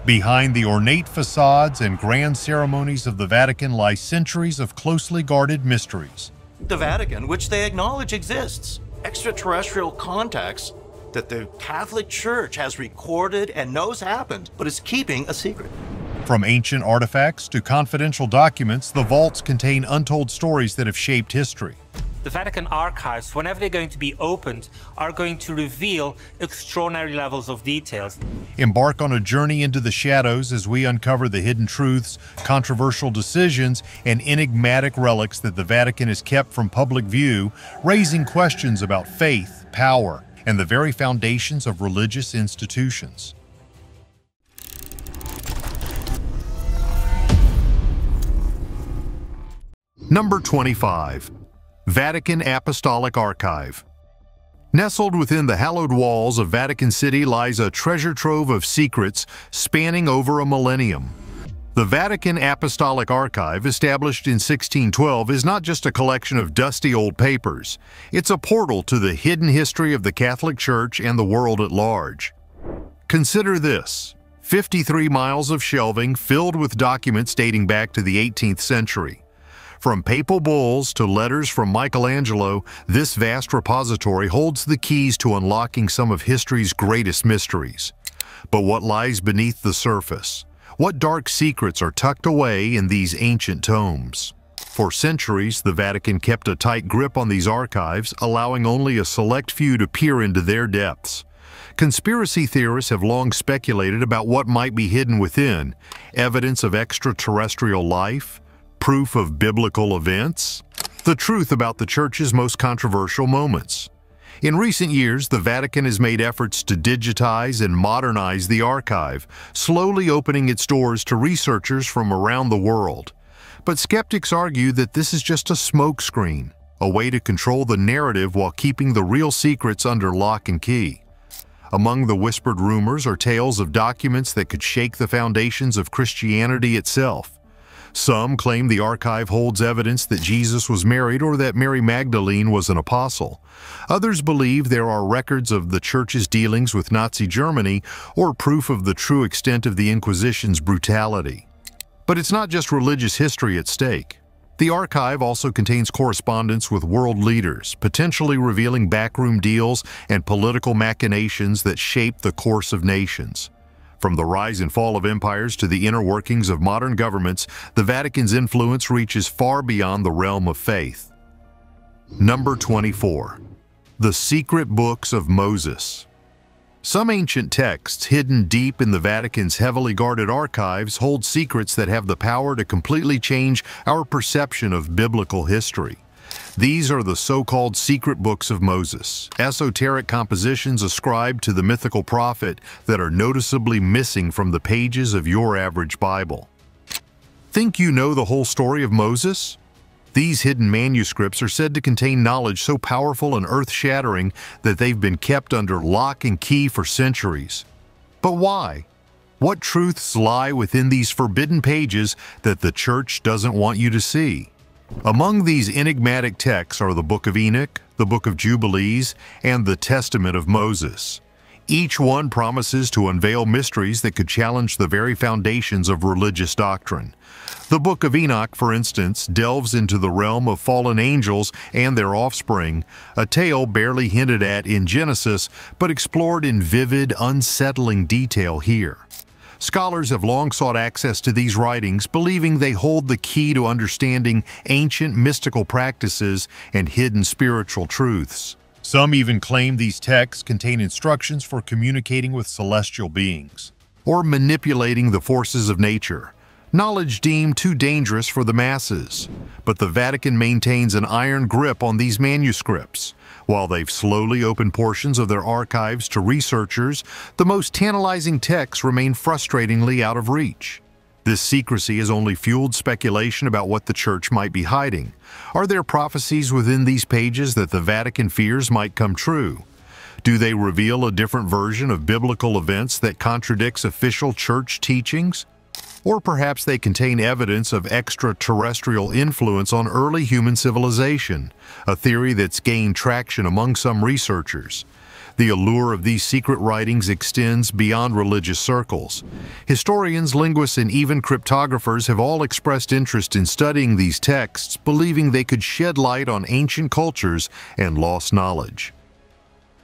Behind the ornate facades and grand ceremonies of the Vatican lie centuries of closely guarded mysteries. The Vatican, which they acknowledge exists, extraterrestrial contacts that the Catholic Church has recorded and knows happened, but is keeping a secret. From ancient artifacts to confidential documents, the vaults contain untold stories that have shaped history. The Vatican archives, whenever they're going to be opened, are going to reveal extraordinary levels of details. Embark on a journey into the shadows as we uncover the hidden truths, controversial decisions, and enigmatic relics that the Vatican has kept from public view, raising questions about faith, power, and the very foundations of religious institutions. Number 25. Vatican Apostolic Archive. Nestled within the hallowed walls of Vatican City lies a treasure trove of secrets spanning over a millennium. The Vatican Apostolic Archive, established in 1612, is not just a collection of dusty old papers. It's a portal to the hidden history of the Catholic Church and the world at large. Consider this: 53 miles of shelving filled with documents dating back to the 18th century. From papal bulls to letters from Michelangelo, this vast repository holds the keys to unlocking some of history's greatest mysteries. But what lies beneath the surface? What dark secrets are tucked away in these ancient tomes? For centuries, the Vatican kept a tight grip on these archives, allowing only a select few to peer into their depths. Conspiracy theorists have long speculated about what might be hidden within: evidence of extraterrestrial life, proof of biblical events, the truth about the Church's most controversial moments. In recent years, the Vatican has made efforts to digitize and modernize the archive, slowly opening its doors to researchers from around the world. But skeptics argue that this is just a smokescreen, a way to control the narrative while keeping the real secrets under lock and key. Among the whispered rumors are tales of documents that could shake the foundations of Christianity itself. Some claim the archive holds evidence that Jesus was married or that Mary Magdalene was an apostle. Others believe there are records of the Church's dealings with Nazi Germany or proof of the true extent of the Inquisition's brutality. But it's not just religious history at stake. The archive also contains correspondence with world leaders, potentially revealing backroom deals and political machinations that shape the course of nations. From the rise and fall of empires to the inner workings of modern governments, the Vatican's influence reaches far beyond the realm of faith. Number 24. The Secret Books of Moses. Some ancient texts hidden deep in the Vatican's heavily guarded archives hold secrets that have the power to completely change our perception of biblical history. These are the so-called secret books of Moses, esoteric compositions ascribed to the mythical prophet that are noticeably missing from the pages of your average Bible. Think you know the whole story of Moses? These hidden manuscripts are said to contain knowledge so powerful and earth-shattering that they've been kept under lock and key for centuries. But why? What truths lie within these forbidden pages that the Church doesn't want you to see? Among these enigmatic texts are the Book of Enoch, the Book of Jubilees, and the Testament of Moses. Each one promises to unveil mysteries that could challenge the very foundations of religious doctrine. The Book of Enoch, for instance, delves into the realm of fallen angels and their offspring, a tale barely hinted at in Genesis, but explored in vivid, unsettling detail here. Scholars have long sought access to these writings, believing they hold the key to understanding ancient mystical practices and hidden spiritual truths. Some even claim these texts contain instructions for communicating with celestial beings, or manipulating the forces of nature, knowledge deemed too dangerous for the masses. But the Vatican maintains an iron grip on these manuscripts. While they've slowly opened portions of their archives to researchers, the most tantalizing texts remain frustratingly out of reach. This secrecy has only fueled speculation about what the Church might be hiding. Are there prophecies within these pages that the Vatican fears might come true? Do they reveal a different version of biblical events that contradicts official Church teachings? Or perhaps they contain evidence of extraterrestrial influence on early human civilization, a theory that's gained traction among some researchers. The allure of these secret writings extends beyond religious circles. Historians, linguists, and even cryptographers have all expressed interest in studying these texts, believing they could shed light on ancient cultures and lost knowledge.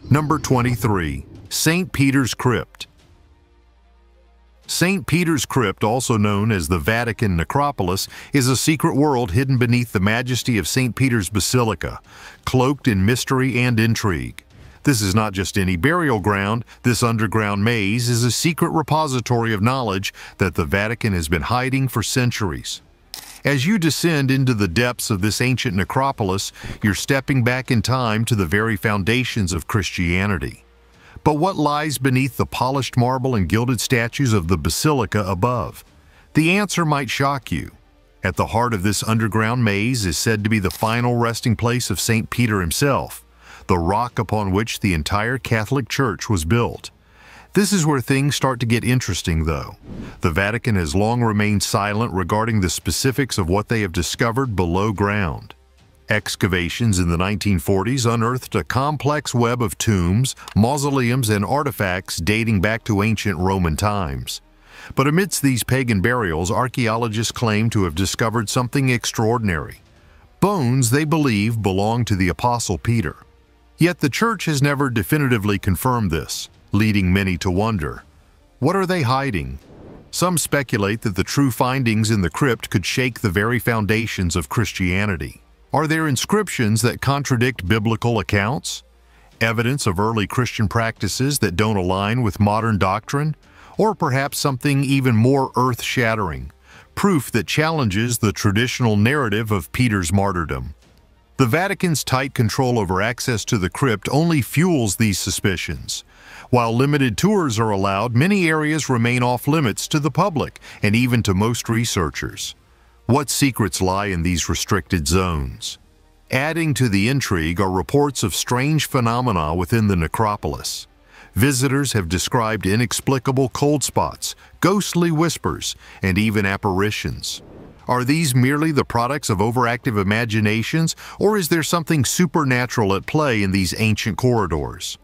Number 23. St. Peter's Crypt. St. Peter's Crypt, also known as the Vatican necropolis, is a secret world hidden beneath the majesty of St. Peter's Basilica, cloaked in mystery and intrigue. This is not just any burial ground. This underground maze is a secret repository of knowledge that the Vatican has been hiding for centuries. As you descend into the depths of this ancient necropolis, you're stepping back in time to the very foundations of Christianity. But what lies beneath the polished marble and gilded statues of the basilica above? The answer might shock you. At the heart of this underground maze is said to be the final resting place of St. Peter himself, the rock upon which the entire Catholic Church was built. This is where things start to get interesting, though. The Vatican has long remained silent regarding the specifics of what they have discovered below ground. Excavations in the 1940s unearthed a complex web of tombs, mausoleums, and artifacts dating back to ancient Roman times. But amidst these pagan burials, archaeologists claim to have discovered something extraordinary. Bones they believe belong to the Apostle Peter. Yet the Church has never definitively confirmed this, leading many to wonder, what are they hiding? Some speculate that the true findings in the crypt could shake the very foundations of Christianity. Are there inscriptions that contradict biblical accounts? Evidence of early Christian practices that don't align with modern doctrine? Or perhaps something even more earth-shattering, proof that challenges the traditional narrative of Peter's martyrdom? The Vatican's tight control over access to the crypt only fuels these suspicions. While limited tours are allowed, many areas remain off-limits to the public and even to most researchers. What secrets lie in these restricted zones? Adding to the intrigue are reports of strange phenomena within the necropolis. Visitors have described inexplicable cold spots, ghostly whispers, and even apparitions. Are these merely the products of overactive imaginations, or is there something supernatural at play in these ancient corridors?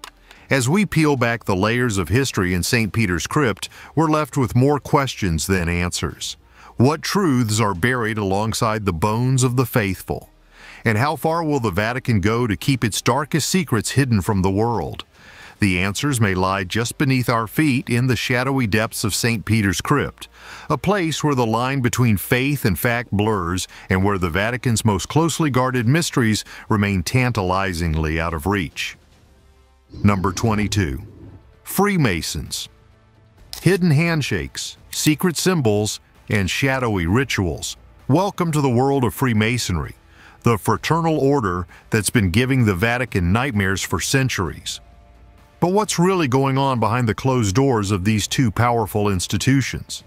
As we peel back the layers of history in St. Peter's Crypt, we're left with more questions than answers. What truths are buried alongside the bones of the faithful? And how far will the Vatican go to keep its darkest secrets hidden from the world? The answers may lie just beneath our feet in the shadowy depths of St. Peter's Crypt, a place where the line between faith and fact blurs and where the Vatican's most closely guarded mysteries remain tantalizingly out of reach. Number 22. Freemasons. Hidden handshakes, secret symbols, and shadowy rituals. Welcome to the world of Freemasonry, the fraternal order that's been giving the Vatican nightmares for centuries. But what's really going on behind the closed doors of these two powerful institutions?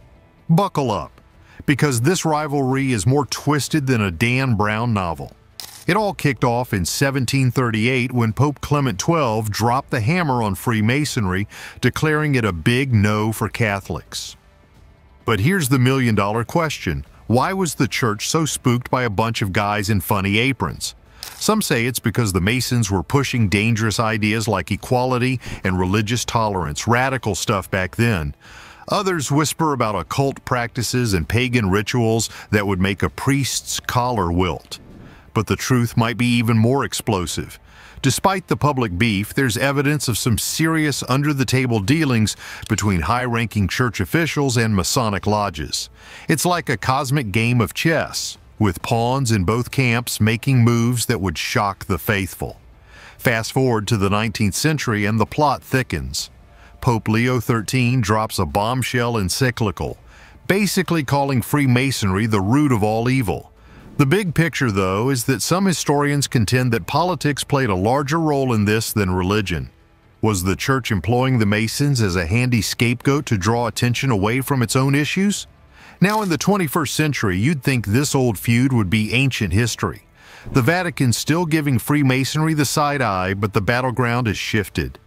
Buckle up, because this rivalry is more twisted than a Dan Brown novel. It all kicked off in 1738 when Pope Clement XII dropped the hammer on Freemasonry, declaring it a big no for Catholics. But here's the million-dollar question. Why was the church so spooked by a bunch of guys in funny aprons? Some say it's because the Masons were pushing dangerous ideas like equality and religious tolerance, radical stuff back then. Others whisper about occult practices and pagan rituals that would make a priest's collar wilt. But the truth might be even more explosive. Despite the public beef, there's evidence of some serious under-the-table dealings between high-ranking church officials and Masonic lodges. It's like a cosmic game of chess, with pawns in both camps making moves that would shock the faithful. Fast forward to the 19th century and the plot thickens. Pope Leo XIII drops a bombshell encyclical, basically calling Freemasonry the root of all evil. The big picture, though, is that some historians contend that politics played a larger role in this than religion. Was the church employing the Masons as a handy scapegoat to draw attention away from its own issues? Now in the 21st century, you'd think this old feud would be ancient history. The Vatican's still giving Freemasonry the side eye, but the battleground has shifted.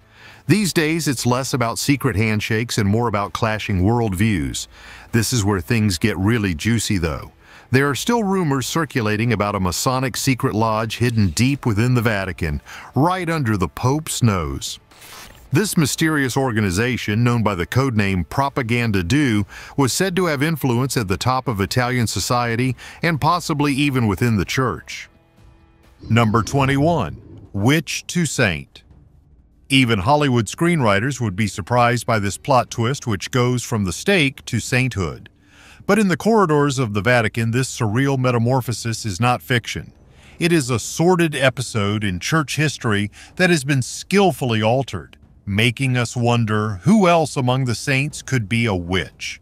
These days, it's less about secret handshakes and more about clashing worldviews. This is where things get really juicy, though. There are still rumors circulating about a Masonic secret lodge hidden deep within the Vatican, right under the Pope's nose. This mysterious organization, known by the codename Propaganda Do, was said to have influence at the top of Italian society and possibly even within the church. Number 21. Witch to Saint. Even Hollywood screenwriters would be surprised by this plot twist, which goes from the stake to sainthood. But in the corridors of the Vatican, this surreal metamorphosis is not fiction. It is a sordid episode in church history that has been skillfully altered, making us wonder who else among the saints could be a witch.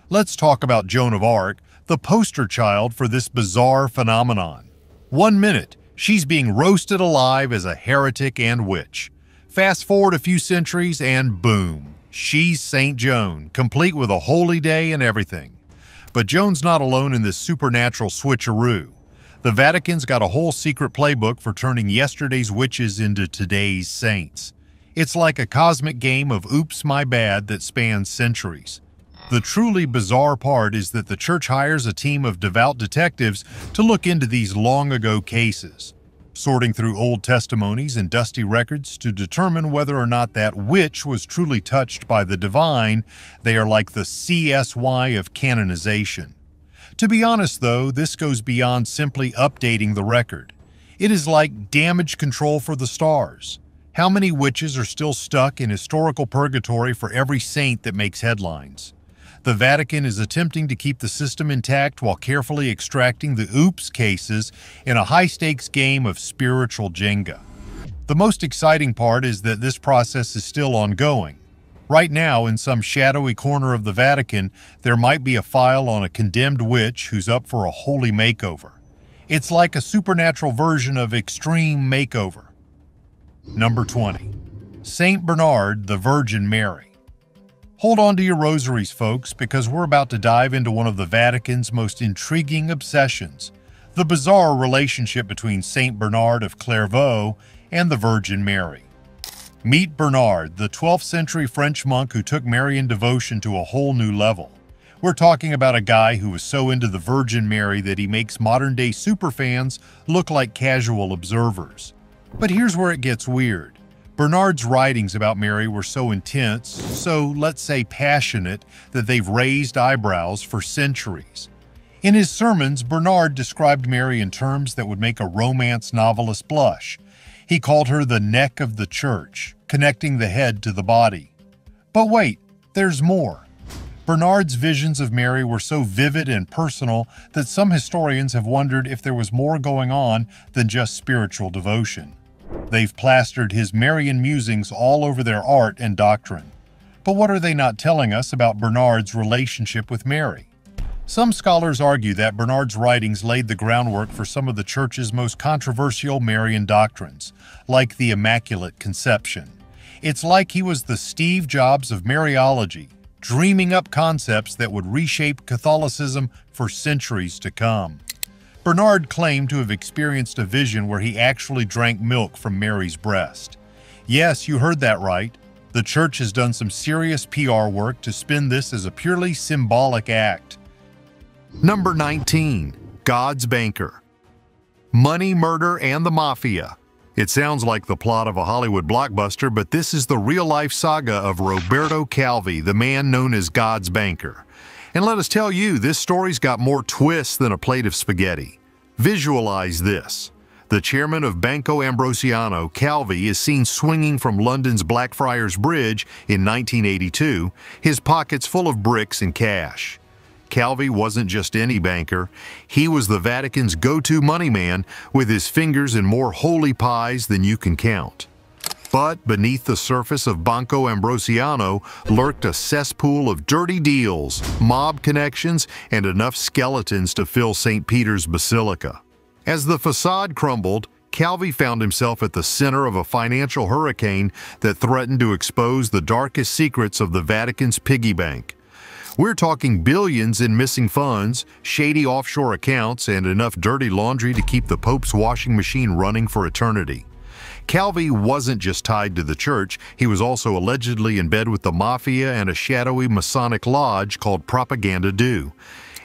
Let's talk about Joan of Arc, the poster child for this bizarre phenomenon. 1 minute, she's being roasted alive as a heretic and witch. Fast forward a few centuries and boom, she's Saint Joan, complete with a holy day and everything. But Joan's not alone in this supernatural switcheroo. The Vatican's got a whole secret playbook for turning yesterday's witches into today's saints. It's like a cosmic game of oops my bad that spans centuries. The truly bizarre part is that the church hires a team of devout detectives to look into these long-ago cases, sorting through old testimonies and dusty records to determine whether or not that witch was truly touched by the divine. They are like the CSY of canonization. To be honest, though, this goes beyond simply updating the record. It is like damage control for the stars. How many witches are still stuck in historical purgatory for every saint that makes headlines? The Vatican is attempting to keep the system intact while carefully extracting the oops cases in a high-stakes game of spiritual Jenga. The most exciting part is that this process is still ongoing. Right now, in some shadowy corner of the Vatican, there might be a file on a condemned witch who's up for a holy makeover. It's like a supernatural version of Extreme Makeover. Number 20. Saint Bernard, the Virgin Mary. Hold on to your rosaries, folks, because we're about to dive into one of the Vatican's most intriguing obsessions, the bizarre relationship between Saint Bernard of Clairvaux and the Virgin Mary. Meet Bernard, the 12th century French monk who took Marian devotion to a whole new level. We're talking about a guy who was so into the Virgin Mary that he makes modern-day superfans look like casual observers. But here's where it gets weird. Bernard's writings about Mary were so intense, so let's say passionate, that they've raised eyebrows for centuries. In his sermons, Bernard described Mary in terms that would make a romance novelist blush. He called her the neck of the church, connecting the head to the body. But wait, there's more. Bernard's visions of Mary were so vivid and personal that some historians have wondered if there was more going on than just spiritual devotion. They've plastered his Marian musings all over their art and doctrine. But what are they not telling us about Bernard's relationship with Mary? Some scholars argue that Bernard's writings laid the groundwork for some of the Church's most controversial Marian doctrines, like the Immaculate Conception. It's like he was the Steve Jobs of Mariology, dreaming up concepts that would reshape Catholicism for centuries to come. Bernard claimed to have experienced a vision where he actually drank milk from Mary's breast. Yes, you heard that right. The Church has done some serious PR work to spin this as a purely symbolic act. Number 19. God's Banker. Money, murder, and the mafia. It sounds like the plot of a Hollywood blockbuster, but this is the real-life saga of Roberto Calvi, the man known as God's Banker. And let us tell you, this story's got more twists than a plate of spaghetti. Visualize this. The chairman of Banco Ambrosiano, Calvi, is seen swinging from London's Blackfriars Bridge in 1982, his pockets full of bricks and cash. Calvi wasn't just any banker. He was the Vatican's go-to money man, with his fingers in more holy pies than you can count. But beneath the surface of Banco Ambrosiano lurked a cesspool of dirty deals, mob connections, and enough skeletons to fill St. Peter's Basilica. As the facade crumbled, Calvi found himself at the center of a financial hurricane that threatened to expose the darkest secrets of the Vatican's piggy bank. We're talking billions in missing funds, shady offshore accounts, and enough dirty laundry to keep the Pope's washing machine running for eternity. Calvi wasn't just tied to the church, he was also allegedly in bed with the mafia and a shadowy Masonic lodge called Propaganda Do.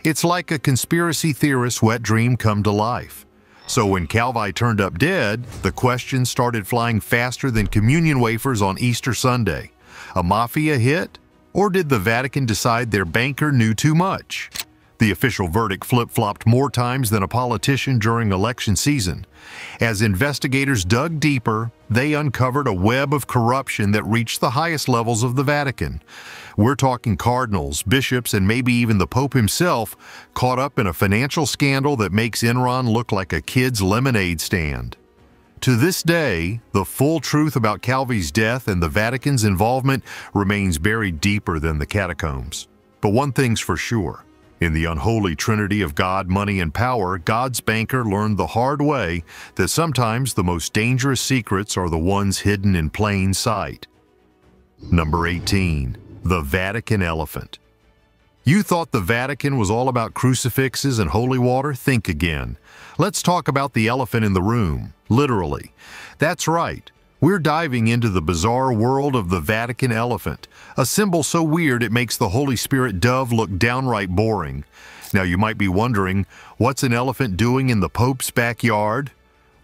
It's like a conspiracy theorist's wet dream come to life. So when Calvi turned up dead, the questions started flying faster than communion wafers on Easter Sunday. A mafia hit? Or did the Vatican decide their banker knew too much? The official verdict flip-flopped more times than a politician during election season. As investigators dug deeper, they uncovered a web of corruption that reached the highest levels of the Vatican. We're talking cardinals, bishops, and maybe even the Pope himself caught up in a financial scandal that makes Enron look like a kid's lemonade stand. To this day, the full truth about Calvi's death and the Vatican's involvement remains buried deeper than the catacombs. But one thing's for sure. In the unholy trinity of God, money, and power, God's banker learned the hard way that sometimes the most dangerous secrets are the ones hidden in plain sight. Number 18. The Vatican Elephant. You thought the Vatican was all about crucifixes and holy water? Think again. Let's talk about the elephant in the room, literally. That's right. We're diving into the bizarre world of the Vatican elephant, a symbol so weird it makes the Holy Spirit dove look downright boring. Now you might be wondering, what's an elephant doing in the Pope's backyard?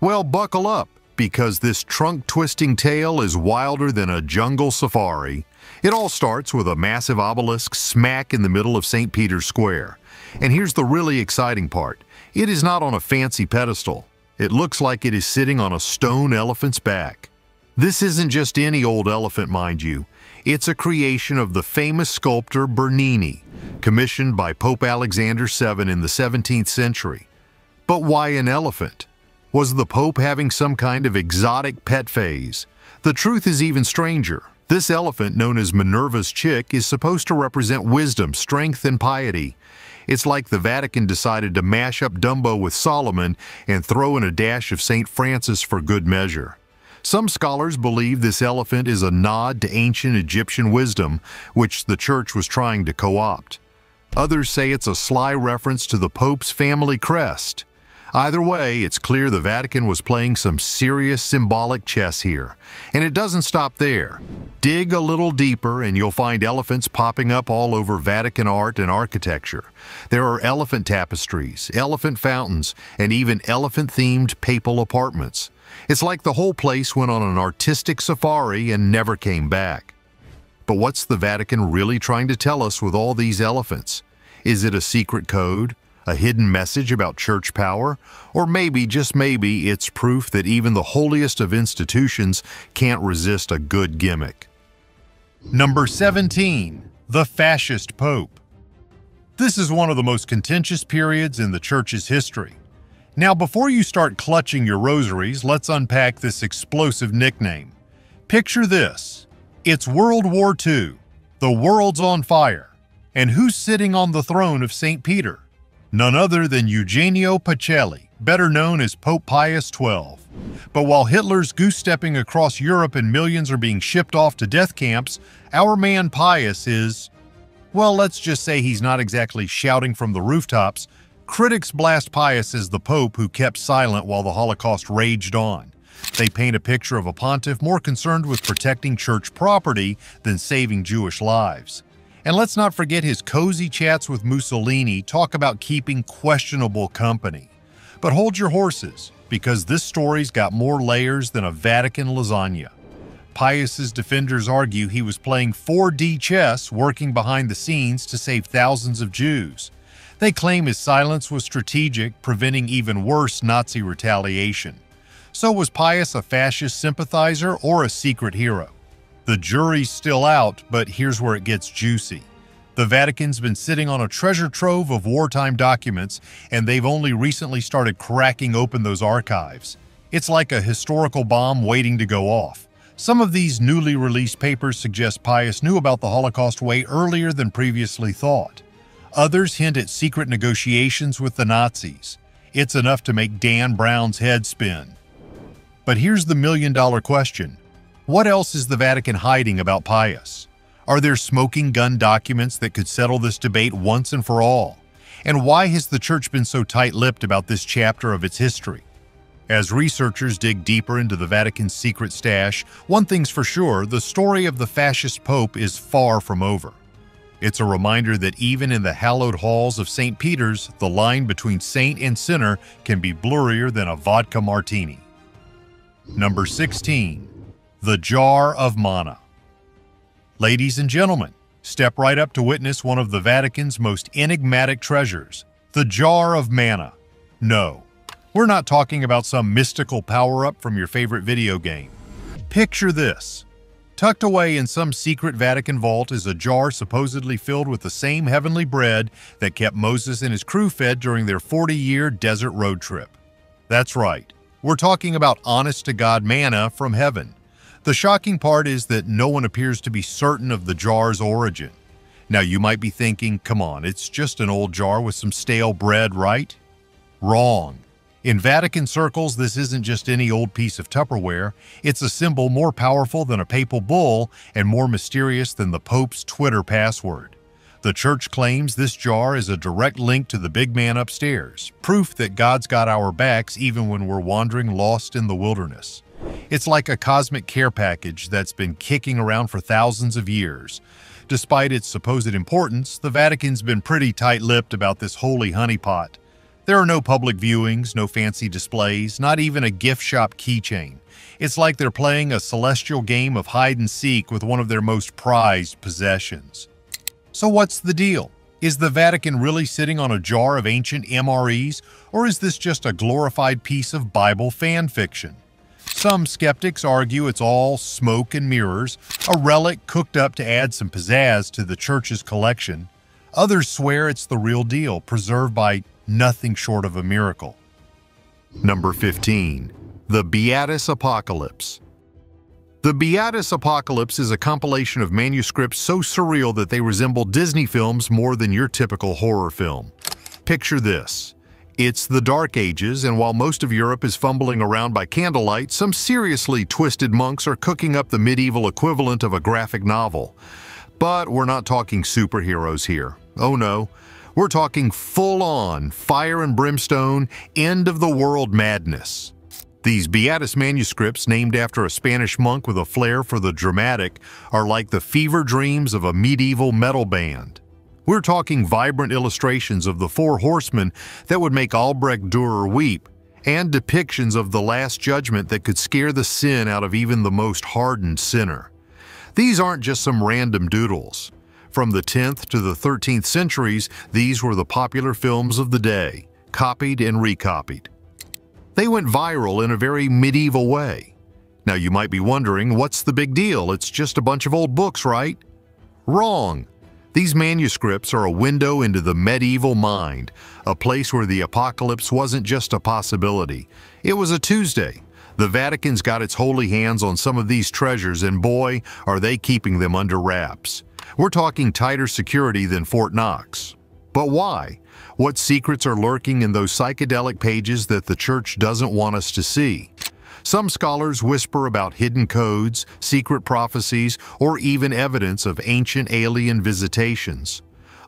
Well, buckle up, because this trunk-twisting tale is wilder than a jungle safari. It all starts with a massive obelisk smack in the middle of St. Peter's Square. And here's the really exciting part. It is not on a fancy pedestal. It looks like it is sitting on a stone elephant's back. This isn't just any old elephant, mind you. It's a creation of the famous sculptor Bernini, commissioned by Pope Alexander VII in the 17th century. But why an elephant? Was the Pope having some kind of exotic pet phase? The truth is even stranger. This elephant, known as Minerva's chick, is supposed to represent wisdom, strength, and piety. It's like the Vatican decided to mash up Dumbo with Solomon and throw in a dash of St. Francis for good measure. Some scholars believe this elephant is a nod to ancient Egyptian wisdom, which the Church was trying to co-opt. Others say it's a sly reference to the Pope's family crest. Either way, it's clear the Vatican was playing some serious symbolic chess here. And it doesn't stop there. Dig a little deeper and you'll find elephants popping up all over Vatican art and architecture. There are elephant tapestries, elephant fountains, and even elephant-themed papal apartments. It's like the whole place went on an artistic safari and never came back. But what's the Vatican really trying to tell us with all these elephants? Is it a secret code? A hidden message about church power? Or maybe, just maybe, it's proof that even the holiest of institutions can't resist a good gimmick. Number 17. The Fascist Pope. This is one of the most contentious periods in the Church's history. Now, before you start clutching your rosaries, let's unpack this explosive nickname. Picture this. It's World War II. The world's on fire. And who's sitting on the throne of St. Peter? None other than Eugenio Pacelli, better known as Pope Pius XII. But while Hitler's goose-stepping across Europe and millions are being shipped off to death camps, our man Pius is, well, let's just say he's not exactly shouting from the rooftops. Critics blast Pius as the Pope who kept silent while the Holocaust raged on. They paint a picture of a pontiff more concerned with protecting church property than saving Jewish lives. And let's not forget his cozy chats with Mussolini talk about keeping questionable company. But hold your horses, because this story's got more layers than a Vatican lasagna. Pius's defenders argue he was playing 4D chess, working behind the scenes to save thousands of Jews. They claim his silence was strategic, preventing even worse Nazi retaliation. So was Pius a fascist sympathizer or a secret hero? The jury's still out, but here's where it gets juicy. The Vatican's been sitting on a treasure trove of wartime documents, and they've only recently started cracking open those archives. It's like a historical bomb waiting to go off. Some of these newly released papers suggest Pius knew about the Holocaust way earlier than previously thought. Others hint at secret negotiations with the Nazis. It's enough to make Dan Brown's head spin. But here's the million-dollar question. What else is the Vatican hiding about Pius? Are there smoking gun documents that could settle this debate once and for all? And why has the Church been so tight-lipped about this chapter of its history? As researchers dig deeper into the Vatican's secret stash, one thing's for sure, the story of the fascist Pope is far from over. It's a reminder that even in the hallowed halls of St. Peter's, the line between saint and sinner can be blurrier than a vodka martini. Number 16. The Jar of Manna. Ladies and gentlemen, step right up to witness one of the Vatican's most enigmatic treasures, the Jar of Manna. No, we're not talking about some mystical power-up from your favorite video game. Picture this. Tucked away in some secret Vatican vault is a jar supposedly filled with the same heavenly bread that kept Moses and his crew fed during their 40-year desert road trip. That's right, we're talking about honest-to-God manna from heaven. The shocking part is that no one appears to be certain of the jar's origin. Now you might be thinking, come on, it's just an old jar with some stale bread, right? Wrong. In Vatican circles, this isn't just any old piece of Tupperware. It's a symbol more powerful than a papal bull and more mysterious than the Pope's Twitter password. The Church claims this jar is a direct link to the big man upstairs, proof that God's got our backs even when we're wandering lost in the wilderness. It's like a cosmic care package that's been kicking around for thousands of years. Despite its supposed importance, the Vatican's been pretty tight-lipped about this holy honeypot. There are no public viewings, no fancy displays, not even a gift shop keychain. It's like they're playing a celestial game of hide-and-seek with one of their most prized possessions. So what's the deal? Is the Vatican really sitting on a jar of ancient MREs, or is this just a glorified piece of Bible fan fiction? Some skeptics argue it's all smoke and mirrors, a relic cooked up to add some pizzazz to the Church's collection. Others swear it's the real deal, preserved by nothing short of a miracle. Number 15. The Beatus Apocalypse. The Beatus Apocalypse is a compilation of manuscripts so surreal that they resemble Disney films more than your typical horror film. Picture this. It's the Dark Ages, and while most of Europe is fumbling around by candlelight, some seriously twisted monks are cooking up the medieval equivalent of a graphic novel. But we're not talking superheroes here. Oh no. We're talking full-on, fire and brimstone, end-of-the-world madness. These Beatus manuscripts, named after a Spanish monk with a flair for the dramatic, are like the fever dreams of a medieval metal band. We're talking vibrant illustrations of the four horsemen that would make Albrecht Dürer weep, and depictions of the Last Judgment that could scare the sin out of even the most hardened sinner. These aren't just some random doodles. From the 10th to the 13th centuries, these were the popular films of the day, copied and recopied. They went viral in a very medieval way. Now you might be wondering, what's the big deal? It's just a bunch of old books, right? Wrong. These manuscripts are a window into the medieval mind, a place where the apocalypse wasn't just a possibility. It was a Tuesday. The Vatican's got its holy hands on some of these treasures, and boy, are they keeping them under wraps. We're talking tighter security than Fort Knox. But why? What secrets are lurking in those psychedelic pages that the Church doesn't want us to see? Some scholars whisper about hidden codes, secret prophecies, or even evidence of ancient alien visitations.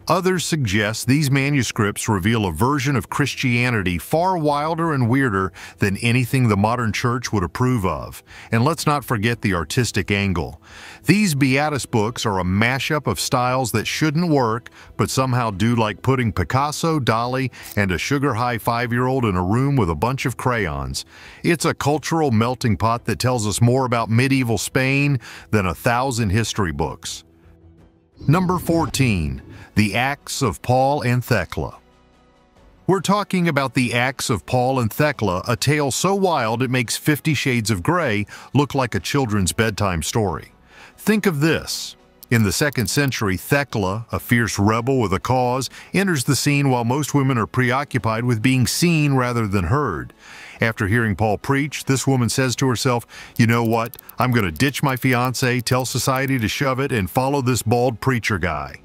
Others suggest these manuscripts reveal a version of Christianity far wilder and weirder than anything the modern church would approve of. And let's not forget the artistic angle. These Beatus books are a mashup of styles that shouldn't work, but somehow do, like putting Picasso, Dali, and a sugar-high 5-year-old in a room with a bunch of crayons. It's a cultural melting pot that tells us more about medieval Spain than 1,000 history books. Number 14. The Acts of Paul and Thecla. We're talking about the Acts of Paul and Thecla, a tale so wild it makes 50 Shades of Grey look like a children's bedtime story. Think of this. In the 2nd century, Thecla, a fierce rebel with a cause, enters the scene while most women are preoccupied with being seen rather than heard. After hearing Paul preach, this woman says to herself, "You know what? I'm going to ditch my fiancé, tell society to shove it, and follow this bald preacher guy."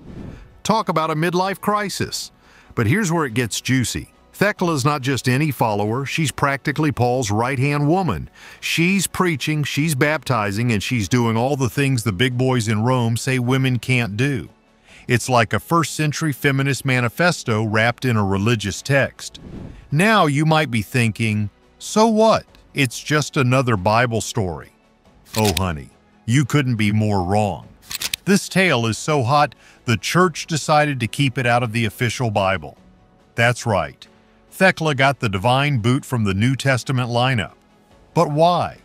Talk about a midlife crisis. But here's where it gets juicy. Thecla's not just any follower, she's practically Paul's right-hand woman. She's preaching, she's baptizing, and she's doing all the things the big boys in Rome say women can't do. It's like a first-century feminist manifesto wrapped in a religious text. Now you might be thinking, so what? It's just another Bible story. Oh honey, you couldn't be more wrong. This tale is so hot, the church decided to keep it out of the official Bible. That's right. Thecla got the divine boot from the New Testament lineup. But why?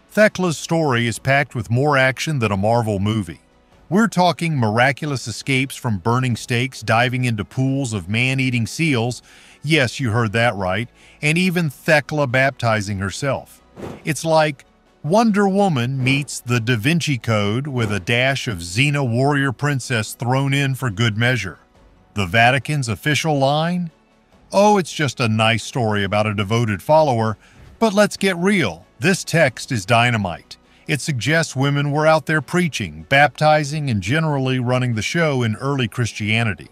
Thecla's story is packed with more action than a Marvel movie. We're talking miraculous escapes from burning stakes, diving into pools of man-eating seals, yes, you heard that right, and even Thecla baptizing herself. It's like Wonder Woman meets the Da Vinci Code with a dash of Xena warrior princess thrown in for good measure. The Vatican's official line? Oh, it's just a nice story about a devoted follower, but let's get real. This text is dynamite. It suggests women were out there preaching, baptizing, and generally running the show in early Christianity.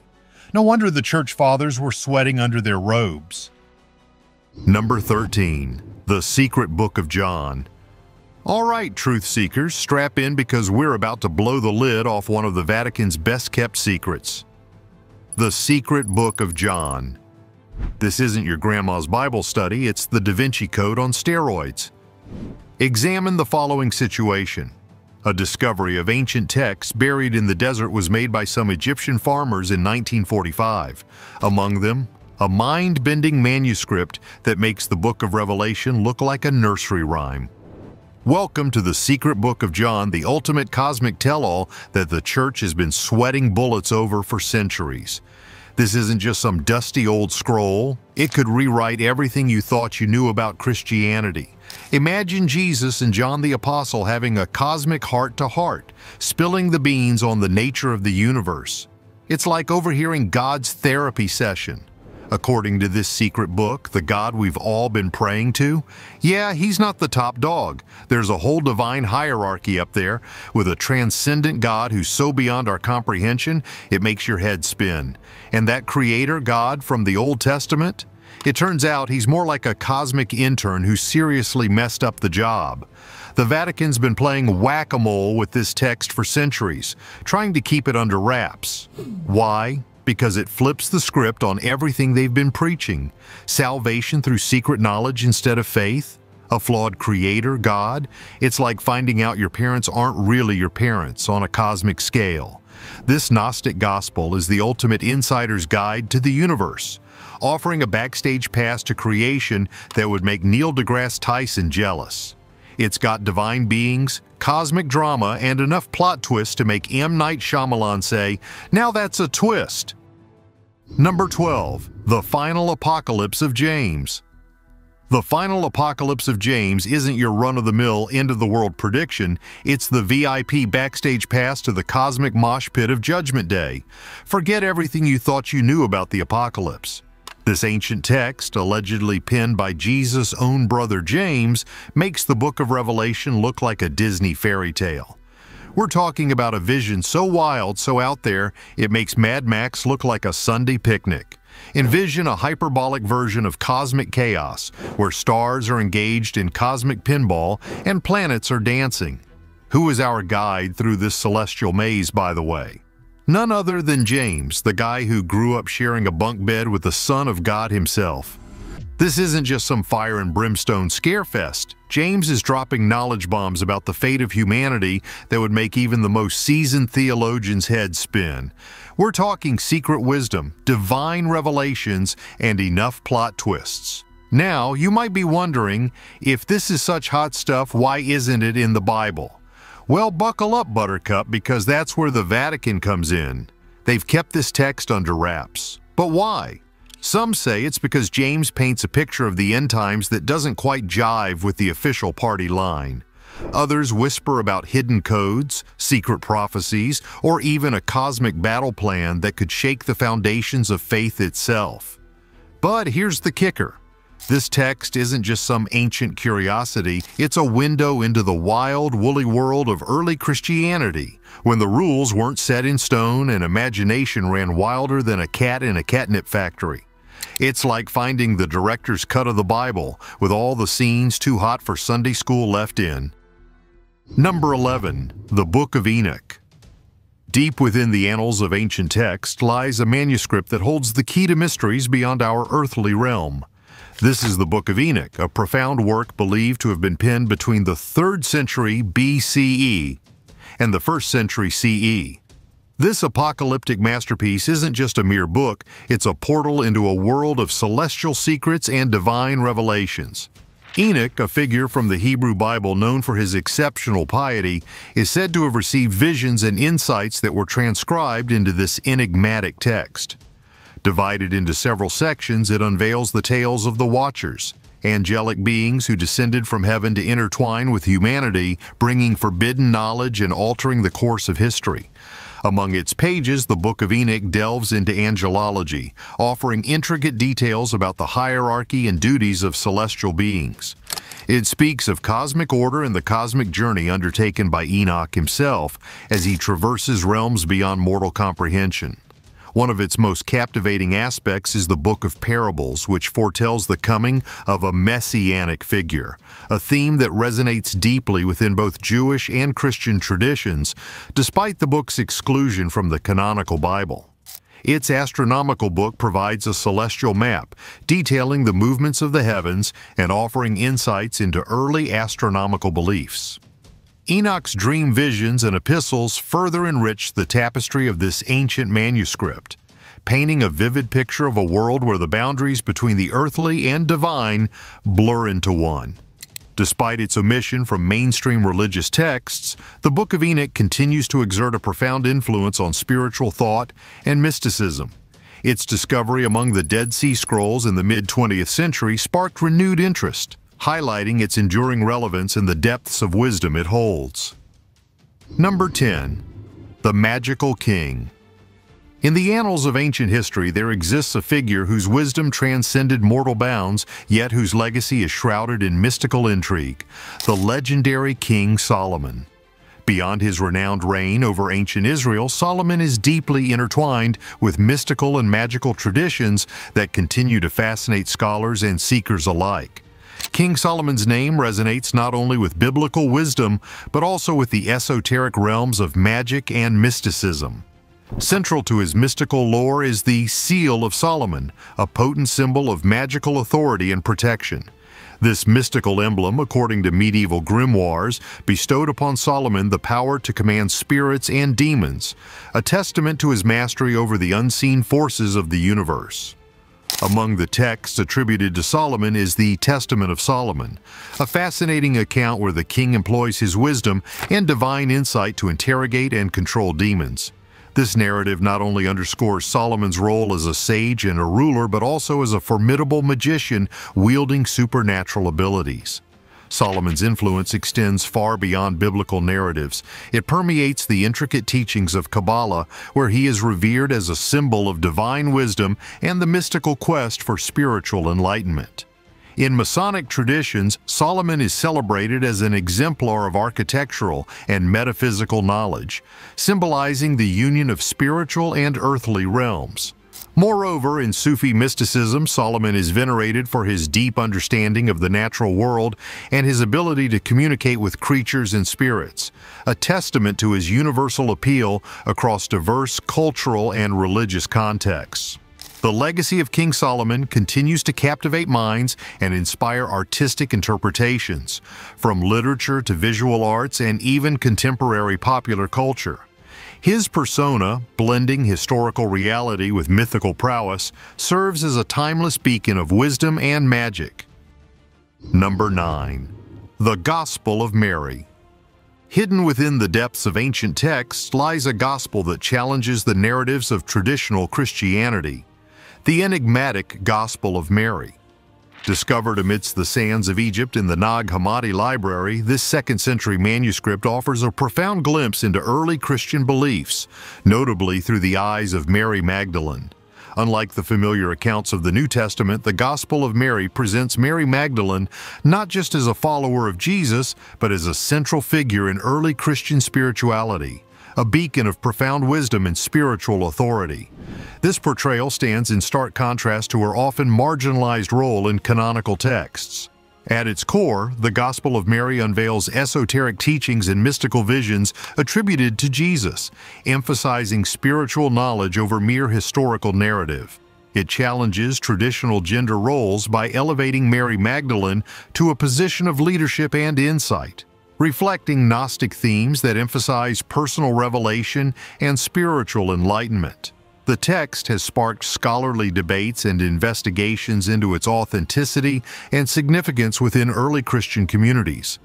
No wonder the church fathers were sweating under their robes. Number 13. The Secret Book of John. All right, truth seekers, strap in because we're about to blow the lid off one of the Vatican's best-kept secrets. The Secret Book of John. This isn't your grandma's Bible study, it's the Da Vinci Code on steroids. Examine the following situation. A discovery of ancient texts buried in the desert was made by some Egyptian farmers in 1945. Among them, a mind-bending manuscript that makes the Book of Revelation look like a nursery rhyme. Welcome to the Secret Book of John, the ultimate cosmic tell-all that the church has been sweating bullets over for centuries. This isn't just some dusty old scroll. It could rewrite everything you thought you knew about Christianity. Imagine Jesus and John the Apostle having a cosmic heart-to-heart, spilling the beans on the nature of the universe. It's like overhearing God's therapy session. According to this secret book, the God we've all been praying to, yeah, he's not the top dog. There's a whole divine hierarchy up there with a transcendent God who's so beyond our comprehension, it makes your head spin. And that creator God from the Old Testament? It turns out he's more like a cosmic intern who seriously messed up the job. The Vatican's been playing whack-a-mole with this text for centuries, trying to keep it under wraps. Why? Because it flips the script on everything they've been preaching. Salvation through secret knowledge instead of faith. A flawed creator, God. It's like finding out your parents aren't really your parents on a cosmic scale. This Gnostic gospel is the ultimate insider's guide to the universe, offering a backstage pass to creation that would make Neil deGrasse Tyson jealous. It's got divine beings, cosmic drama, and enough plot twists to make M. Night Shyamalan say, "Now that's a twist." Number 12. The Final Apocalypse of James. The Final Apocalypse of James isn't your run-of-the-mill, end-of-the-world prediction, it's the VIP backstage pass to the cosmic mosh pit of Judgment Day. Forget everything you thought you knew about the apocalypse. This ancient text, allegedly penned by Jesus' own brother James, makes the book of Revelation look like a Disney fairy tale. We're talking about a vision so wild, so out there, it makes Mad Max look like a Sunday picnic. Envision a hyperbolic version of cosmic chaos, where stars are engaged in cosmic pinball and planets are dancing. Who is our guide through this celestial maze, by the way? None other than James, the guy who grew up sharing a bunk bed with the Son of God himself. This isn't just some fire and brimstone scarefest. James is dropping knowledge bombs about the fate of humanity that would make even the most seasoned theologian's head spin. We're talking secret wisdom, divine revelations, and enough plot twists. Now, you might be wondering, if this is such hot stuff, why isn't it in the Bible? Well, buckle up, Buttercup, because that's where the Vatican comes in. They've kept this text under wraps. But why? Some say it's because James paints a picture of the end times that doesn't quite jive with the official party line. Others whisper about hidden codes, secret prophecies, or even a cosmic battle plan that could shake the foundations of faith itself. But here's the kicker. This text isn't just some ancient curiosity, it's a window into the wild, woolly world of early Christianity, when the rules weren't set in stone and imagination ran wilder than a cat in a catnip factory. It's like finding the director's cut of the Bible, with all the scenes too hot for Sunday school left in. Number 11. The Book of Enoch. Deep within the annals of ancient text lies a manuscript that holds the key to mysteries beyond our earthly realm. This is the Book of Enoch, a profound work believed to have been penned between the 3rd century BCE and the 1st century CE. This apocalyptic masterpiece isn't just a mere book, it's a portal into a world of celestial secrets and divine revelations. Enoch, a figure from the Hebrew Bible known for his exceptional piety, is said to have received visions and insights that were transcribed into this enigmatic text. Divided into several sections, it unveils the tales of the Watchers, angelic beings who descended from heaven to intertwine with humanity, bringing forbidden knowledge and altering the course of history. Among its pages, the Book of Enoch delves into angelology, offering intricate details about the hierarchy and duties of celestial beings. It speaks of cosmic order and the cosmic journey undertaken by Enoch himself as he traverses realms beyond mortal comprehension. One of its most captivating aspects is the Book of Parables, which foretells the coming of a messianic figure, a theme that resonates deeply within both Jewish and Christian traditions, despite the book's exclusion from the canonical Bible. Its astronomical book provides a celestial map, detailing the movements of the heavens and offering insights into early astronomical beliefs. Enoch's dream visions and epistles further enrich the tapestry of this ancient manuscript, painting a vivid picture of a world where the boundaries between the earthly and divine blur into one. Despite its omission from mainstream religious texts, the Book of Enoch continues to exert a profound influence on spiritual thought and mysticism. Its discovery among the Dead Sea Scrolls in the mid-20th century sparked renewed interest, highlighting its enduring relevance and the depths of wisdom it holds. Number 10. The Magical King. In the annals of ancient history, there exists a figure whose wisdom transcended mortal bounds, yet whose legacy is shrouded in mystical intrigue: the legendary King Solomon. Beyond his renowned reign over ancient Israel, Solomon is deeply intertwined with mystical and magical traditions that continue to fascinate scholars and seekers alike. King Solomon's name resonates not only with biblical wisdom, but also with the esoteric realms of magic and mysticism. Central to his mystical lore is the Seal of Solomon, a potent symbol of magical authority and protection. This mystical emblem, according to medieval grimoires, bestowed upon Solomon the power to command spirits and demons, a testament to his mastery over the unseen forces of the universe. Among the texts attributed to Solomon is the Testament of Solomon, a fascinating account where the king employs his wisdom and divine insight to interrogate and control demons. This narrative not only underscores Solomon's role as a sage and a ruler, but also as a formidable magician wielding supernatural abilities. Solomon's influence extends far beyond biblical narratives. It permeates the intricate teachings of Kabbalah, where he is revered as a symbol of divine wisdom and the mystical quest for spiritual enlightenment. In Masonic traditions, Solomon is celebrated as an exemplar of architectural and metaphysical knowledge, symbolizing the union of spiritual and earthly realms. Moreover, in Sufi mysticism, Solomon is venerated for his deep understanding of the natural world and his ability to communicate with creatures and spirits, a testament to his universal appeal across diverse cultural and religious contexts. The legacy of King Solomon continues to captivate minds and inspire artistic interpretations, from literature to visual arts and even contemporary popular culture. His persona, blending historical reality with mythical prowess, serves as a timeless beacon of wisdom and magic. Number 9. The Gospel of Mary. Hidden within the depths of ancient texts lies a gospel that challenges the narratives of traditional Christianity: the enigmatic Gospel of Mary. Discovered amidst the sands of Egypt in the Nag Hammadi Library, this 2nd century manuscript offers a profound glimpse into early Christian beliefs, notably through the eyes of Mary Magdalene. Unlike the familiar accounts of the New Testament, the Gospel of Mary presents Mary Magdalene not just as a follower of Jesus, but as a central figure in early Christian spirituality, a beacon of profound wisdom and spiritual authority. This portrayal stands in stark contrast to her often marginalized role in canonical texts. At its core, the Gospel of Mary unveils esoteric teachings and mystical visions attributed to Jesus, emphasizing spiritual knowledge over mere historical narrative. It challenges traditional gender roles by elevating Mary Magdalene to a position of leadership and insight, reflecting Gnostic themes that emphasize personal revelation and spiritual enlightenment. The text has sparked scholarly debates and investigations into its authenticity and significance within early Christian communities.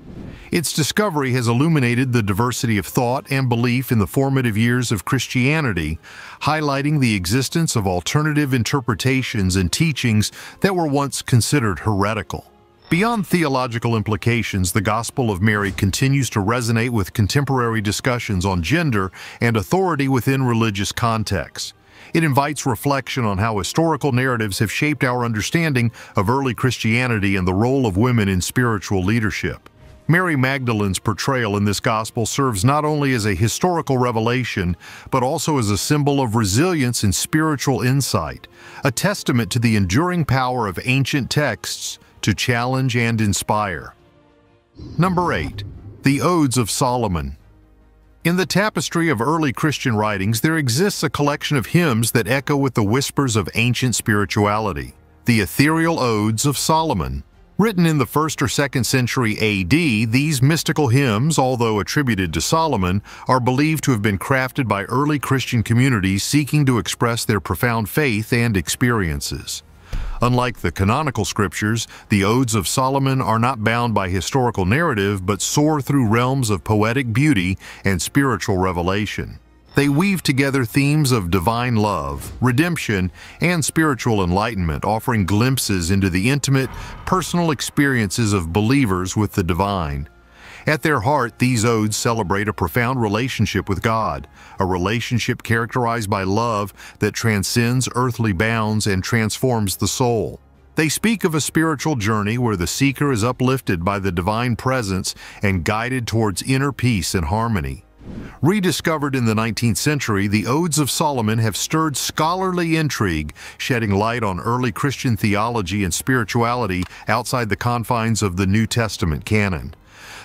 Its discovery has illuminated the diversity of thought and belief in the formative years of Christianity, highlighting the existence of alternative interpretations and teachings that were once considered heretical. Beyond theological implications, the Gospel of Mary continues to resonate with contemporary discussions on gender and authority within religious contexts. It invites reflection on how historical narratives have shaped our understanding of early Christianity and the role of women in spiritual leadership. Mary Magdalene's portrayal in this gospel serves not only as a historical revelation, but also as a symbol of resilience and spiritual insight, a testament to the enduring power of ancient texts to challenge and inspire. Number 8. The Odes of Solomon. In the tapestry of early Christian writings, there exists a collection of hymns that echo with the whispers of ancient spirituality, the ethereal Odes of Solomon. Written in the 1st or 2nd century AD, these mystical hymns, although attributed to Solomon, are believed to have been crafted by early Christian communities seeking to express their profound faith and experiences. Unlike the canonical scriptures, the Odes of Solomon are not bound by historical narrative but soar through realms of poetic beauty and spiritual revelation. They weave together themes of divine love, redemption, and spiritual enlightenment, offering glimpses into the intimate, personal experiences of believers with the divine. At their heart, these odes celebrate a profound relationship with God, a relationship characterized by love that transcends earthly bounds and transforms the soul. They speak of a spiritual journey where the seeker is uplifted by the divine presence and guided towards inner peace and harmony. Rediscovered in the 19th century, the Odes of Solomon have stirred scholarly intrigue, shedding light on early Christian theology and spirituality outside the confines of the New Testament canon.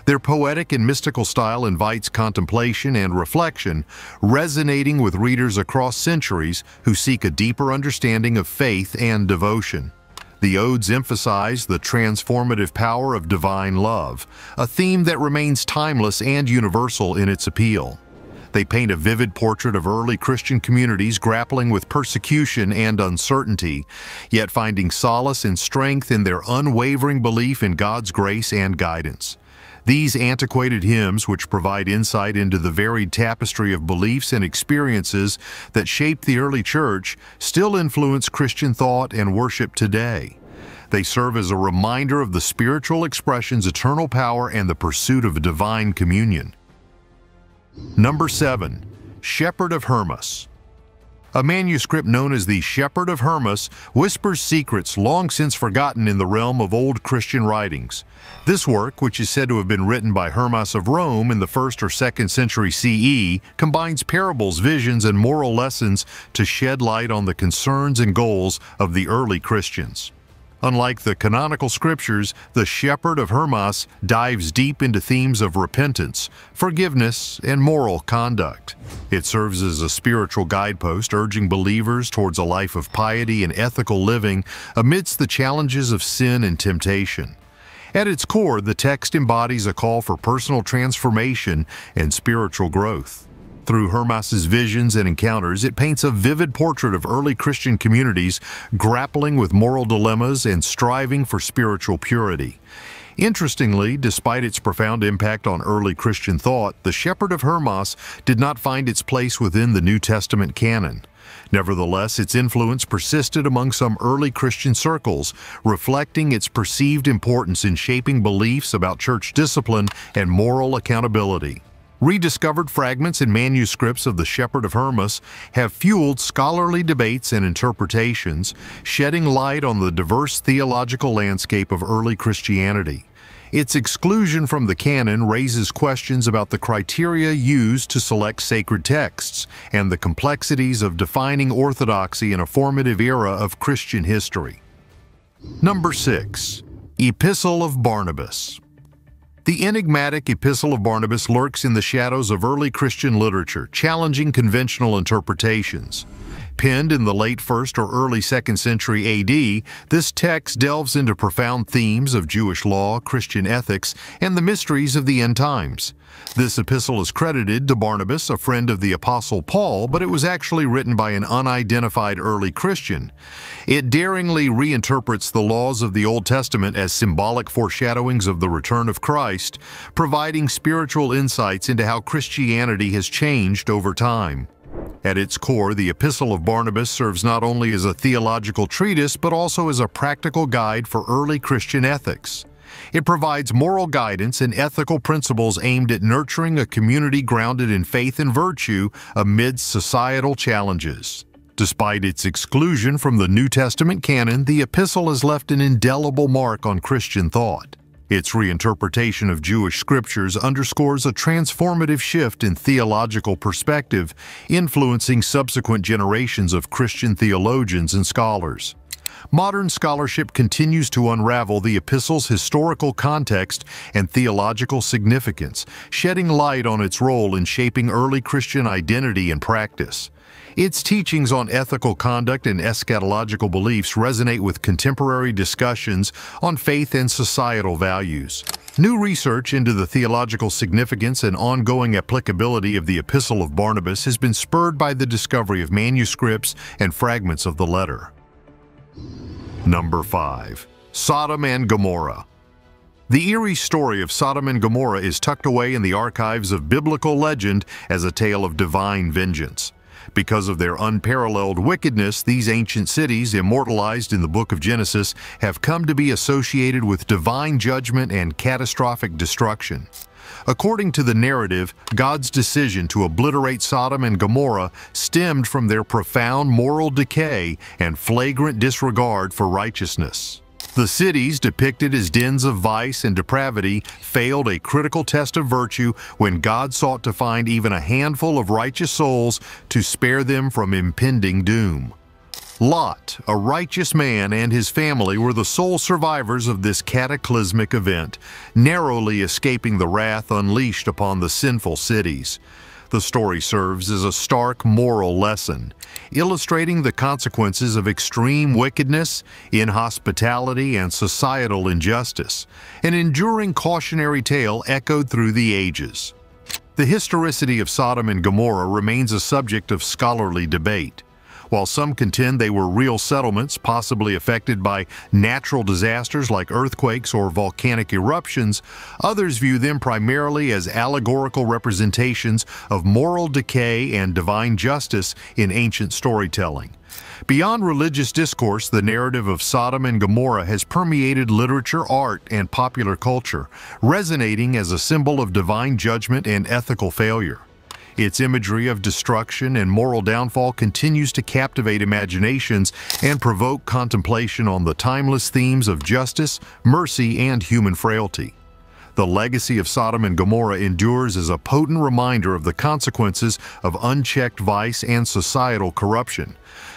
Their poetic and mystical style invites contemplation and reflection, resonating with readers across centuries who seek a deeper understanding of faith and devotion. The odes emphasize the transformative power of divine love, a theme that remains timeless and universal in its appeal. They paint a vivid portrait of early Christian communities grappling with persecution and uncertainty, yet finding solace and strength in their unwavering belief in God's grace and guidance. These antiquated hymns, which provide insight into the varied tapestry of beliefs and experiences that shaped the early church, still influence Christian thought and worship today. They serve as a reminder of the spiritual expression's eternal power and the pursuit of divine communion. Number 7. Shepherd of Hermas. A manuscript known as the Shepherd of Hermas whispers secrets long since forgotten in the realm of old Christian writings. This work, which is said to have been written by Hermas of Rome in the 1st or 2nd century CE, combines parables, visions, and moral lessons to shed light on the concerns and goals of the early Christians. Unlike the canonical scriptures, the Shepherd of Hermas dives deep into themes of repentance, forgiveness, and moral conduct. It serves as a spiritual guidepost urging believers towards a life of piety and ethical living amidst the challenges of sin and temptation. At its core, the text embodies a call for personal transformation and spiritual growth. Through Hermas's visions and encounters, it paints a vivid portrait of early Christian communities grappling with moral dilemmas and striving for spiritual purity. Interestingly, despite its profound impact on early Christian thought, the Shepherd of Hermas did not find its place within the New Testament canon. Nevertheless, its influence persisted among some early Christian circles, reflecting its perceived importance in shaping beliefs about church discipline and moral accountability. Rediscovered fragments and manuscripts of the Shepherd of Hermas have fueled scholarly debates and interpretations, shedding light on the diverse theological landscape of early Christianity. Its exclusion from the canon raises questions about the criteria used to select sacred texts and the complexities of defining orthodoxy in a formative era of Christian history. Number 6. Epistle of Barnabas. The enigmatic Epistle of Barnabas lurks in the shadows of early Christian literature, challenging conventional interpretations. Penned in the late 1st or early 2nd century AD, this text delves into profound themes of Jewish law, Christian ethics, and the mysteries of the end times. This epistle is credited to Barnabas, a friend of the Apostle Paul, but it was actually written by an unidentified early Christian. It daringly reinterprets the laws of the Old Testament as symbolic foreshadowings of the return of Christ, providing spiritual insights into how Christianity has changed over time. At its core, the Epistle of Barnabas serves not only as a theological treatise, but also as a practical guide for early Christian ethics. It provides moral guidance and ethical principles aimed at nurturing a community grounded in faith and virtue amidst societal challenges. Despite its exclusion from the New Testament canon, the epistle has left an indelible mark on Christian thought. Its reinterpretation of Jewish scriptures underscores a transformative shift in theological perspective, influencing subsequent generations of Christian theologians and scholars. Modern scholarship continues to unravel the epistle's historical context and theological significance, shedding light on its role in shaping early Christian identity and practice. Its teachings on ethical conduct and eschatological beliefs resonate with contemporary discussions on faith and societal values. New research into the theological significance and ongoing applicability of the Epistle of Barnabas has been spurred by the discovery of manuscripts and fragments of the letter. Number 5. Sodom and Gomorrah. The eerie story of Sodom and Gomorrah is tucked away in the archives of biblical legend as a tale of divine vengeance. Because of their unparalleled wickedness, these ancient cities, immortalized in the book of Genesis, have come to be associated with divine judgment and catastrophic destruction. According to the narrative, God's decision to obliterate Sodom and Gomorrah stemmed from their profound moral decay and flagrant disregard for righteousness. The cities, depicted as dens of vice and depravity, failed a critical test of virtue when God sought to find even a handful of righteous souls to spare them from impending doom. Lot, a righteous man, and his family were the sole survivors of this cataclysmic event, narrowly escaping the wrath unleashed upon the sinful cities. The story serves as a stark moral lesson, illustrating the consequences of extreme wickedness, inhospitality, and societal injustice, an enduring cautionary tale echoed through the ages. The historicity of Sodom and Gomorrah remains a subject of scholarly debate. While some contend they were real settlements, possibly affected by natural disasters like earthquakes or volcanic eruptions, others view them primarily as allegorical representations of moral decay and divine justice in ancient storytelling. Beyond religious discourse, the narrative of Sodom and Gomorrah has permeated literature, art, and popular culture, resonating as a symbol of divine judgment and ethical failure. Its imagery of destruction and moral downfall continues to captivate imaginations and provoke contemplation on the timeless themes of justice, mercy, and human frailty. The legacy of Sodom and Gomorrah endures as a potent reminder of the consequences of unchecked vice and societal corruption,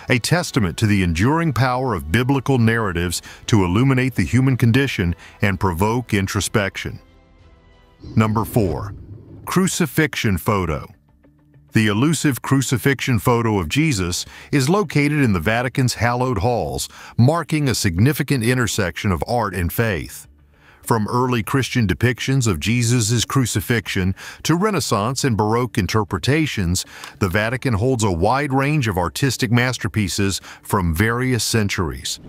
a testament to the enduring power of biblical narratives to illuminate the human condition and provoke introspection. Number 4. Crucifixion Photo. The elusive crucifixion photo of Jesus is located in the Vatican's hallowed halls, marking a significant intersection of art and faith. From early Christian depictions of Jesus' crucifixion to Renaissance and Baroque interpretations, the Vatican holds a wide range of artistic masterpieces from various centuries.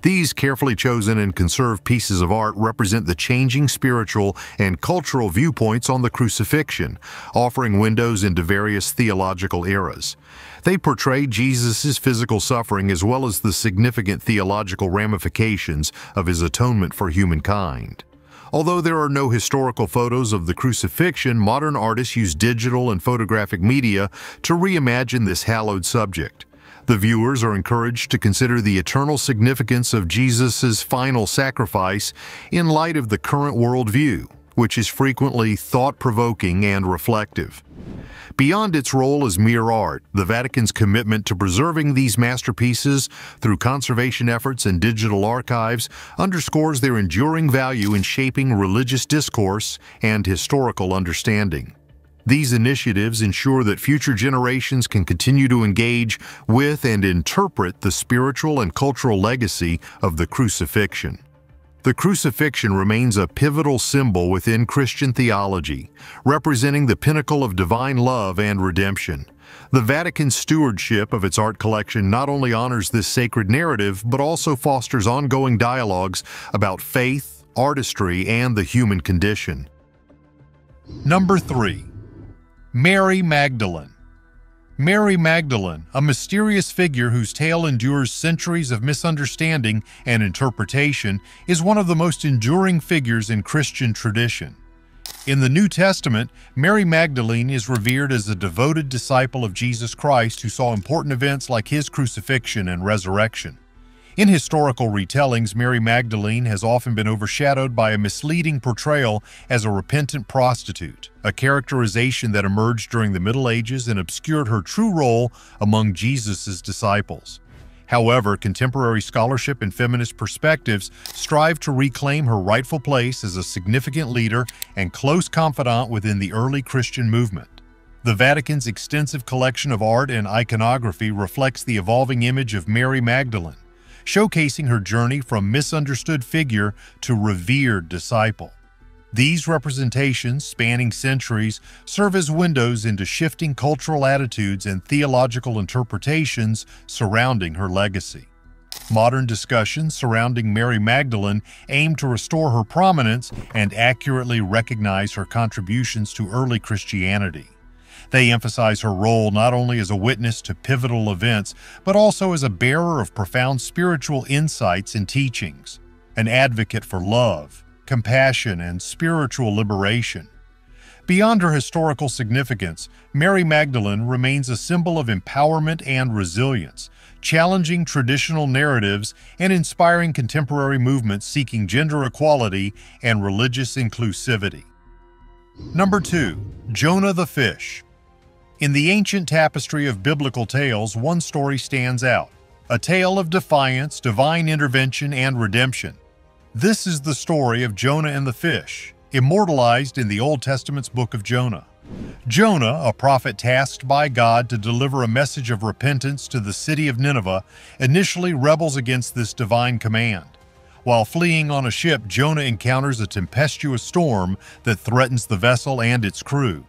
These carefully chosen and conserved pieces of art represent the changing spiritual and cultural viewpoints on the crucifixion, offering windows into various theological eras. They portray Jesus' physical suffering as well as the significant theological ramifications of his atonement for humankind. Although there are no historical photos of the crucifixion, modern artists use digital and photographic media to reimagine this hallowed subject. The viewers are encouraged to consider the eternal significance of Jesus' final sacrifice in light of the current worldview, which is frequently thought-provoking and reflective. Beyond its role as mere art, the Vatican's commitment to preserving these masterpieces through conservation efforts and digital archives underscores their enduring value in shaping religious discourse and historical understanding. These initiatives ensure that future generations can continue to engage with and interpret the spiritual and cultural legacy of the crucifixion. The crucifixion remains a pivotal symbol within Christian theology, representing the pinnacle of divine love and redemption. The Vatican's stewardship of its art collection not only honors this sacred narrative, but also fosters ongoing dialogues about faith, artistry, and the human condition. Number 3. Mary Magdalene. Mary Magdalene, a mysterious figure whose tale endures centuries of misunderstanding and interpretation, is one of the most enduring figures in Christian tradition. In the New Testament, Mary Magdalene is revered as a devoted disciple of Jesus Christ who saw important events like his crucifixion and resurrection. In historical retellings, Mary Magdalene has often been overshadowed by a misleading portrayal as a repentant prostitute, a characterization that emerged during the Middle Ages and obscured her true role among Jesus' disciples. However, contemporary scholarship and feminist perspectives strive to reclaim her rightful place as a significant leader and close confidant within the early Christian movement. The Vatican's extensive collection of art and iconography reflects the evolving image of Mary Magdalene, showcasing her journey from misunderstood figure to revered disciple. These representations, spanning centuries, serve as windows into shifting cultural attitudes and theological interpretations surrounding her legacy. Modern discussions surrounding Mary Magdalene aim to restore her prominence and accurately recognize her contributions to early Christianity. They emphasize her role not only as a witness to pivotal events, but also as a bearer of profound spiritual insights and teachings, an advocate for love, compassion, and spiritual liberation. Beyond her historical significance, Mary Magdalene remains a symbol of empowerment and resilience, challenging traditional narratives and inspiring contemporary movements seeking gender equality and religious inclusivity. Number 2. Jonah the Fish. In the ancient tapestry of biblical tales, one story stands out, a tale of defiance, divine intervention, and redemption. This is the story of Jonah and the fish, immortalized in the Old Testament's book of Jonah. Jonah, a prophet tasked by God to deliver a message of repentance to the city of Nineveh, initially rebels against this divine command. While fleeing on a ship, Jonah encounters a tempestuous storm that threatens the vessel and its crew.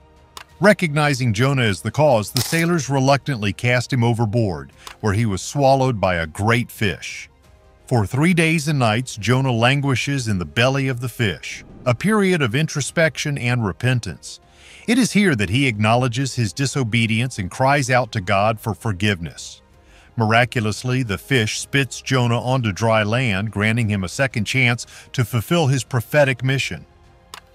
Recognizing Jonah as the cause, the sailors reluctantly cast him overboard, where he was swallowed by a great fish. For 3 days and nights, Jonah languishes in the belly of the fish, a period of introspection and repentance. It is here that he acknowledges his disobedience and cries out to God for forgiveness. Miraculously, the fish spits Jonah onto dry land, granting him a second chance to fulfill his prophetic mission.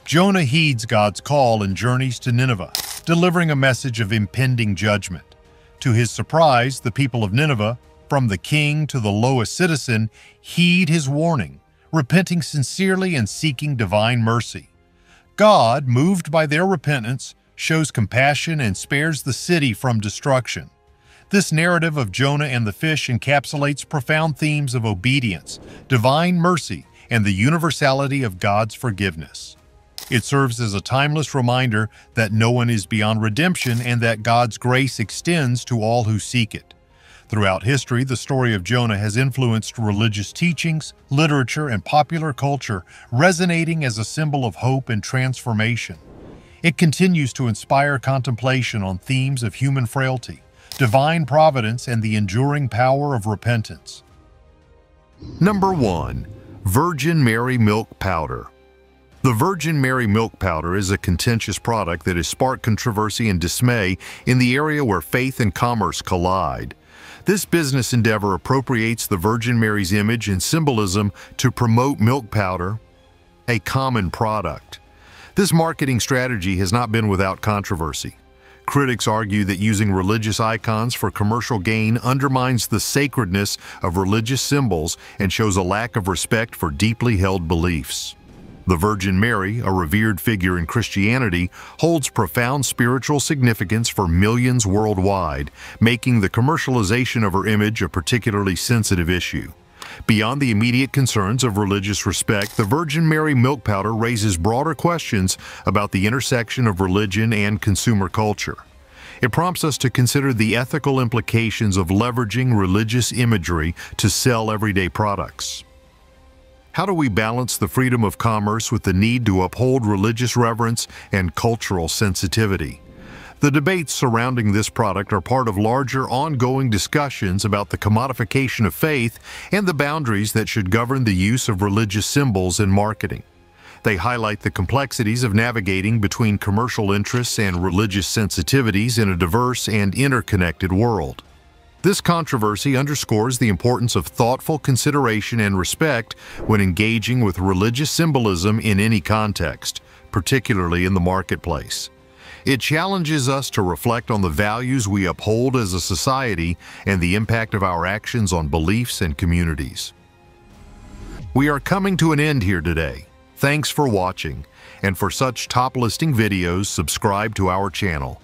Jonah heeds God's call and journeys to Nineveh, delivering a message of impending judgment. To his surprise, the people of Nineveh, from the king to the lowest citizen, heed his warning, repenting sincerely and seeking divine mercy. God, moved by their repentance, shows compassion and spares the city from destruction. This narrative of Jonah and the fish encapsulates profound themes of obedience, divine mercy, and the universality of God's forgiveness. It serves as a timeless reminder that no one is beyond redemption and that God's grace extends to all who seek it. Throughout history, the story of Jonah has influenced religious teachings, literature, and popular culture, resonating as a symbol of hope and transformation. It continues to inspire contemplation on themes of human frailty, divine providence, and the enduring power of repentance. Number 1. Virgin Mary Milk Powder. The Virgin Mary Milk Powder is a contentious product that has sparked controversy and dismay in the area where faith and commerce collide. This business endeavor appropriates the Virgin Mary's image and symbolism to promote milk powder, a common product. This marketing strategy has not been without controversy. Critics argue that using religious icons for commercial gain undermines the sacredness of religious symbols and shows a lack of respect for deeply held beliefs. The Virgin Mary, a revered figure in Christianity, holds profound spiritual significance for millions worldwide, making the commercialization of her image a particularly sensitive issue. Beyond the immediate concerns of religious respect, the Virgin Mary milk powder raises broader questions about the intersection of religion and consumer culture. It prompts us to consider the ethical implications of leveraging religious imagery to sell everyday products. How do we balance the freedom of commerce with the need to uphold religious reverence and cultural sensitivity? The debates surrounding this product are part of larger ongoing discussions about the commodification of faith and the boundaries that should govern the use of religious symbols in marketing. They highlight the complexities of navigating between commercial interests and religious sensitivities in a diverse and interconnected world. This controversy underscores the importance of thoughtful consideration and respect when engaging with religious symbolism in any context, particularly in the marketplace. It challenges us to reflect on the values we uphold as a society and the impact of our actions on beliefs and communities. We are coming to an end here today. Thanks for watching, and for such top listing videos, subscribe to our channel.